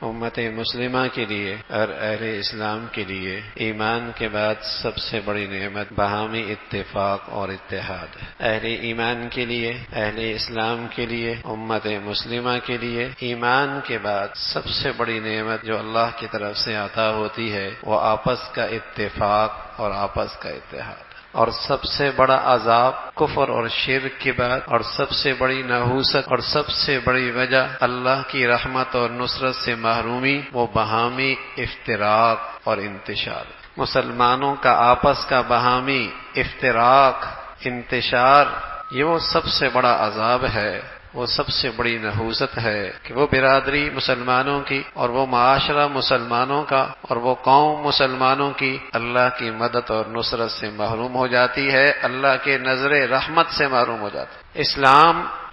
امت مسلمہ کے لیے اور اہل اسلام کے لیے ایمان کے بعد سب سے بڑی نعمت باہمی اتفاق اور اتحاد ہے۔ اہل ایمان کے لیے، اہل اسلام کے لیے، امت مسلمہ کے لیے ایمان کے بعد سب سے بڑی نعمت جو اللہ کی طرف سے عطا ہوتی ہے وہ آپس کا اتفاق اور آپس کا اتحاد، اور سب سے بڑا عذاب کفر اور شرک کے بعد، اور سب سے بڑی نحوست اور سب سے بڑی وجہ اللہ کی رحمت اور نصرت سے محرومی وہ باہمی افتراق اور انتشار۔ مسلمانوں کا آپس کا باہمی افتراق، انتشار، یہ وہ سب سے بڑا عذاب ہے، وہ سب سے بڑی نحوست ہے کہ وہ برادری مسلمانوں کی اور وہ معاشرہ مسلمانوں کا اور وہ قوم مسلمانوں کی اللہ کی مدد اور نصرت سے محروم ہو جاتی ہے، اللہ کے نظر رحمت سے محروم ہو جاتی ہے۔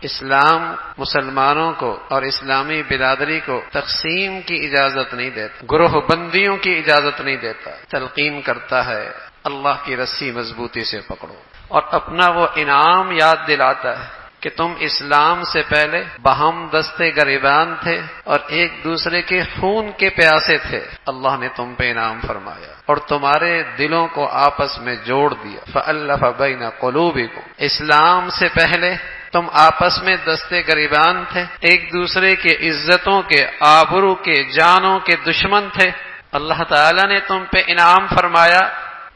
اسلام مسلمانوں کو اور اسلامی برادری کو تقسیم کی اجازت نہیں دیتا، گروہ بندیوں کی اجازت نہیں دیتا، تلقین کرتا ہے اللہ کی رسی مضبوطی سے پکڑو، اور اپنا وہ انعام یاد دلاتا ہے کہ تم اسلام سے پہلے باہم دستے گریبان تھے اور ایک دوسرے کے خون کے پیاسے تھے، اللہ نے تم پہ انعام فرمایا اور تمہارے دلوں کو آپس میں جوڑ دیا، فألف بین قلوبکم۔ اسلام سے پہلے تم آپس میں دستے گریبان تھے، ایک دوسرے کے عزتوں کے، آبرو کے، جانوں کے دشمن تھے، اللہ تعالی نے تم پہ انعام فرمایا،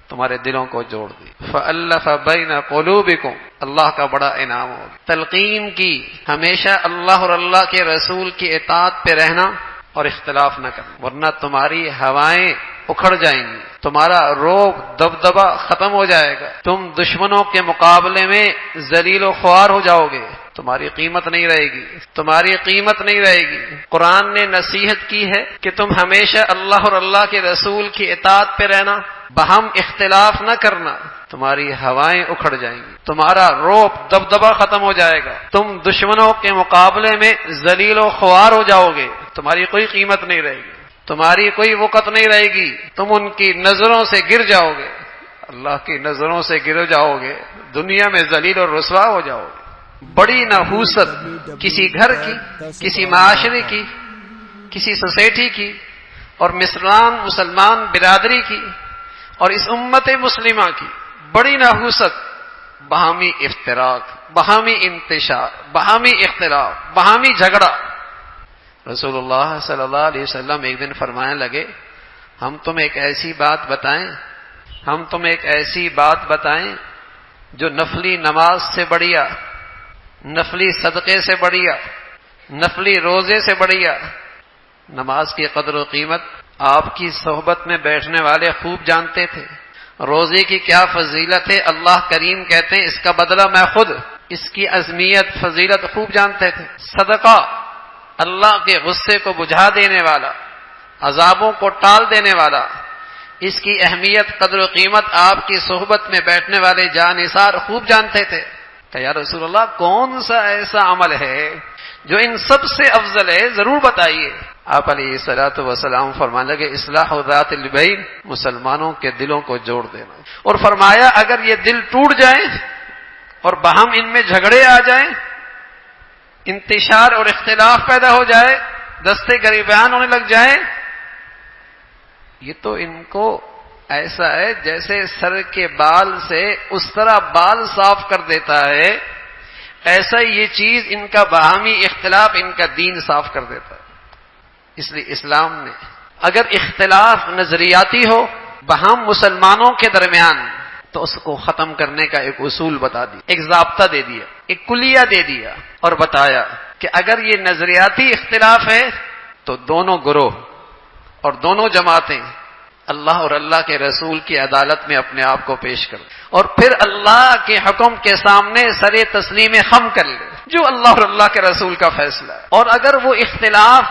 تمہارے دلوں کو جوڑ دی، فألف بین قلوبکم، اللہ کا بڑا انعام ہوگا۔ تلقین کی ہمیشہ اللہ اور اللہ کے رسول کی اطاعت پہ رہنا اور اختلاف نہ کرنا، ورنہ تمہاری ہوائیں اکھڑ جائیں گی، تمہارا روب دبدبا ختم ہو جائے گا، تم دشمنوں کے مقابلے میں ذلیل و خوار ہو جاؤ گے، تمہاری قیمت نہیں رہے گی، تمہاری قیمت نہیں رہے گی۔ قرآن نے نصیحت کی ہے کہ تم ہمیشہ اللہ اور اللہ کے رسول کی اطاعت پہ رہنا، باہم اختلاف نہ کرنا، تمہاری ہوائیں اکھڑ جائیں گی، تمہارا روب دبدبا ختم ہو جائے گا، تم دشمنوں کے مقابلے میں ذلیل و خوار ہو جاؤ گے، تمہاری کوئی قیمت نہیں رہے گی، تمہاری کوئی وقت نہیں رہے گی، تم ان کی نظروں سے گر جاؤ گے، اللہ کی نظروں سے گر جاؤ گے، دنیا میں ذلیل اور رسوا ہو جاؤ گے۔ بڑی نحوست کسی گھر کی، کسی معاشرے کی، کسی سوسائٹی کی اور مسلمان برادری کی اور اس امت مسلمہ کی بڑی نحوست باہمی افتراق، باہمی انتشار، باہمی اختلاف، باہمی جھگڑا۔ رسول اللہ صلی اللہ علیہ وسلم ایک دن فرمانے لگے، ہم تم ایک ایسی بات بتائیں جو نفلی نماز سے بڑھیا، نفلی صدقے سے بڑھیا، نفلی روزے سے بڑھیا۔ نماز کی قدر و قیمت آپ کی صحبت میں بیٹھنے والے خوب جانتے تھے، روزے کی کیا فضیلت ہے، اللہ کریم کہتے ہیں اس کا بدلہ میں خود، اس کی عظمیت فضیلت خوب جانتے تھے۔ صدقہ اللہ کے غصے کو بجھا دینے والا، عذابوں کو ٹال دینے والا، اس کی اہمیت قدر و قیمت آپ کی صحبت میں بیٹھنے والے جانثار خوب جانتے تھے۔ کہ یا رسول اللہ کون سا ایسا عمل ہے جو ان سب سے افضل ہے، ضرور بتائیے۔ آپ علیہ الصلوۃ والسلام فرمانے لگے، اصلاح ذات البین، مسلمانوں کے دلوں کو جوڑ دینا، اور فرمایا اگر یہ دل ٹوٹ جائیں اور باہم ان میں جھگڑے آ جائیں، انتشار اور اختلاف پیدا ہو جائے، دستے گریبان ہونے لگ جائیں، یہ تو ان کو ایسا ہے جیسے سر کے بال سے اس طرح بال صاف کر دیتا ہے، ایسا یہ چیز ان کا باہمی اختلاف ان کا دین صاف کر دیتا ہے۔ اس لیے اسلام نے اگر اختلاف نظریاتی ہو باہم مسلمانوں کے درمیان تو اس کو ختم کرنے کا ایک اصول بتا دیا، ایک ضابطہ دے دیا، ایک کلیہ دے دیا، اور بتایا کہ اگر یہ نظریاتی اختلاف ہے تو دونوں گروہ اور دونوں جماعتیں اللہ اور اللہ کے رسول کی عدالت میں اپنے آپ کو پیش کر اور پھر اللہ کے حکم کے سامنے سر تسلیم خم کر لے جو اللہ اور اللہ کے رسول کا فیصلہ ہے۔ اور اگر وہ اختلاف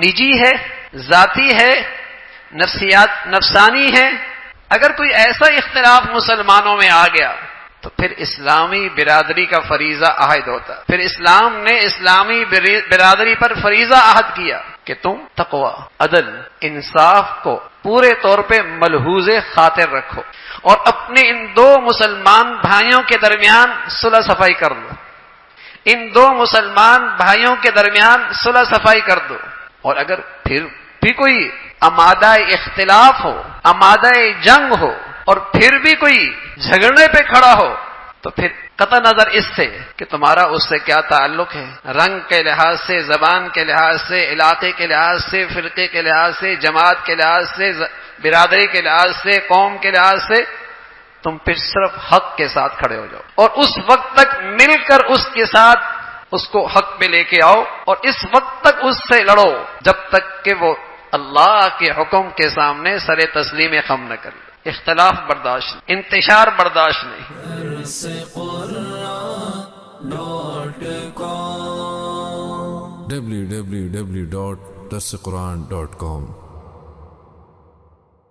نجی ہے، ذاتی ہے، نفسانی ہے، اگر کوئی ایسا اختلاف مسلمانوں میں آ گیا تو پھر اسلامی برادری کا فریضہ عائد ہوتا ہے، پھر اسلام نے اسلامی برادری پر فریضہ عہد کیا کہ تم تقوی، عدل، انصاف کو پورے طور پہ ملحوظ خاطر رکھو اور اپنے ان دو مسلمان بھائیوں کے درمیان صلح صفائی کر دو، ان دو مسلمان بھائیوں کے درمیان صلح صفائی کر دو، اور اگر پھر بھی کوئی آمادہ اختلاف ہو، آمادہ جنگ ہو، اور پھر بھی کوئی جھگڑنے پہ کھڑا ہو، تو پھر قطع نظر اس سے کہ تمہارا اس سے کیا تعلق ہے، رنگ کے لحاظ سے، زبان کے لحاظ سے، علاقے کے لحاظ سے، فرقے کے لحاظ سے، جماعت کے لحاظ سے، برادری کے لحاظ سے، قوم کے لحاظ سے، تم پھر صرف حق کے ساتھ کھڑے ہو جاؤ، اور اس وقت تک مل کر اس کے ساتھ اس کو حق پہ لے کے آؤ، اور اس وقت تک اس سے لڑو جب تک کہ وہ اللہ کے حکم کے سامنے سر تسلیم خم نہ کرے۔ اختلاف برداشت نہیں، انتشار برداشت نہیں۔ www.darsequran.com